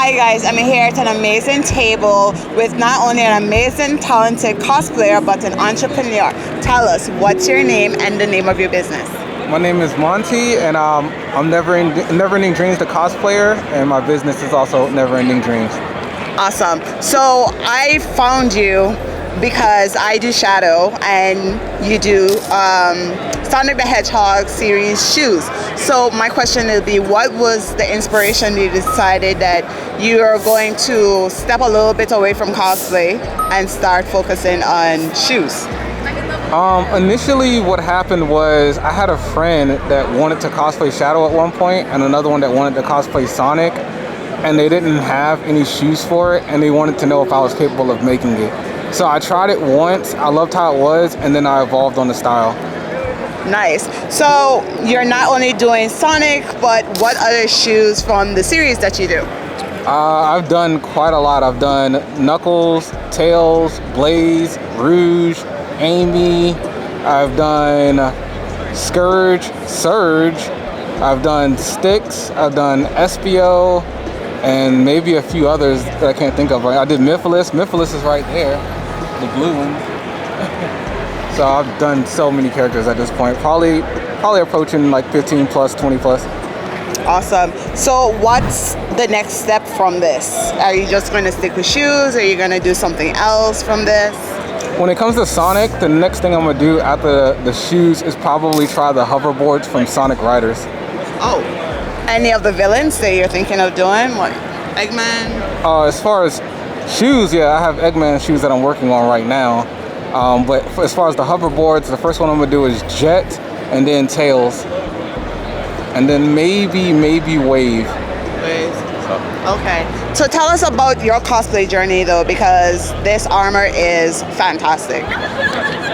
Hi guys, I'm here at an amazing table with not only an amazing talented cosplayer but an entrepreneur. Tell us, what's your name and the name of your business? My name is Monty, and I'm Neverending Dreamz, the cosplayer, and my business is also Neverending Dreamz. Awesome. So I found you because I do Shadow and you do Sonic the Hedgehog series shoes. So my question would be, what was the inspiration you decided that you are going to step a little bit away from cosplay and start focusing on shoes? Initially what happened was I had a friend that wanted to cosplay Shadow at one point and another one that wanted to cosplay Sonic, and they didn't have any shoes for it, and they wanted to know if I was capable of making it. So I tried it once, I loved how it was, and then I evolved on the style. Nice. So you're not only doing Sonic, but what other shoes from the series that you do? I've done quite a lot. I've done Knuckles, Tails, Blaze, Rouge, Amy. I've done Scourge, Surge. I've done Styx. I've done Espio, and maybe a few others that I can't think of. I did Myphilis. Myphilis is right there, the blue one. So I've done so many characters at this point. Probably approaching like 15 plus, 20 plus. Awesome. So what's the next step from this? Are you just going to stick with shoes? Are you going to do something else from this? When it comes to Sonic, the next thing I'm going to do after the shoes is probably try the hoverboards from Sonic Riders. Oh. Any of the villains that you're thinking of doing? What? Eggman? As far as shoes, yeah, I have Eggman shoes that I'm working on right now. But as far as the hoverboards, the first one I'm going to do is Jet, and then Tails. And then maybe Wave. Okay. So tell us about your cosplay journey though, because this armor is fantastic.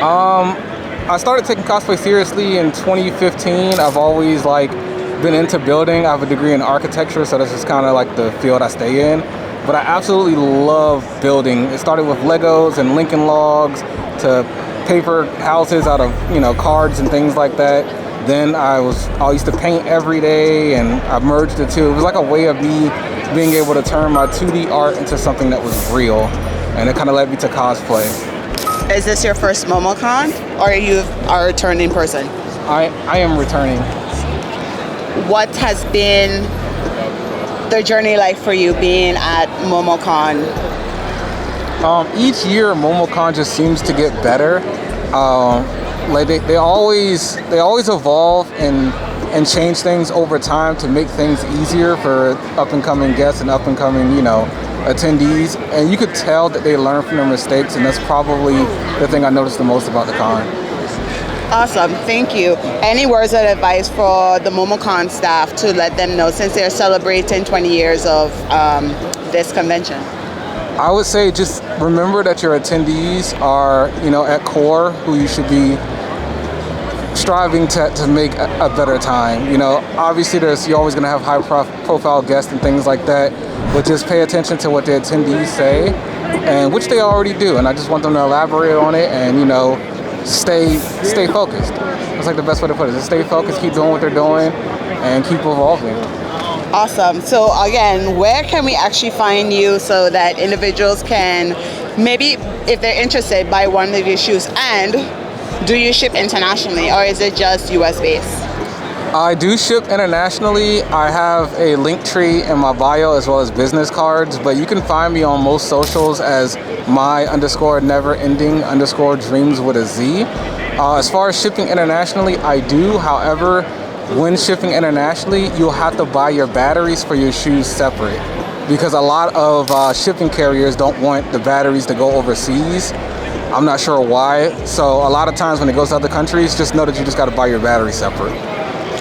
I started taking cosplay seriously in 2015. I've always been into building. I have a degree in architecture, so that's just kind of like the field I stay in. But I absolutely love building. It started with Legos and Lincoln Logs to paper houses out of, cards and things like that. Then I used to paint every day, and I merged the two. It was like a way of me being able to turn my 2D art into something that was real, and it kind of led me to cosplay. Is this your first MomoCon, or you are a returning person? I am returning. What has been the journey like for you being at MomoCon? Each year MomoCon just seems to get better. They always evolve and change things over time to make things easier for up and coming guests and up and coming attendees, and you could tell that they learn from their mistakes, and that's probably the thing I noticed the most about the con. Awesome, thank you. Any words of advice for the MomoCon staff to let them know, since they're celebrating 20 years of this convention? I would say just remember that your attendees are, at core who you should be striving to make a better time. Obviously you're always going to have high profile guests and things like that, but just pay attention to what the attendees say, and which they already do, and I just want them to elaborate on it and stay focused. That's the best way to put it. Just stay focused, keep doing what they're doing, and keep evolving. Awesome. So again, where can we actually find you so that individuals can, maybe if they're interested, buy one of your shoes? And do you ship internationally, or is it just US based? I do ship internationally. I have a link tree in my bio as well as business cards, but you can find me on most socials as my_neverending_dreams with a Z. As far as shipping internationally, I do. However, when shipping internationally, you'll have to buy your batteries for your shoes separate, because a lot of shipping carriers don't want the batteries to go overseas. I'm not sure why. So a lot of times when it goes to other countries, just know that you just got to buy your battery separate.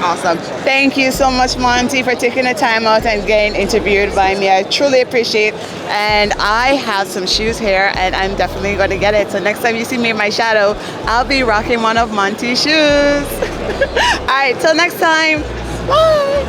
Awesome. Thank you so much, Monty, for taking the time out and getting interviewed by me. I truly appreciate it. And I have some shoes here, and I'm definitely going to get it. So next time you see me in my shadow, I'll be rocking one of Monty's shoes. All right, till next time. Bye.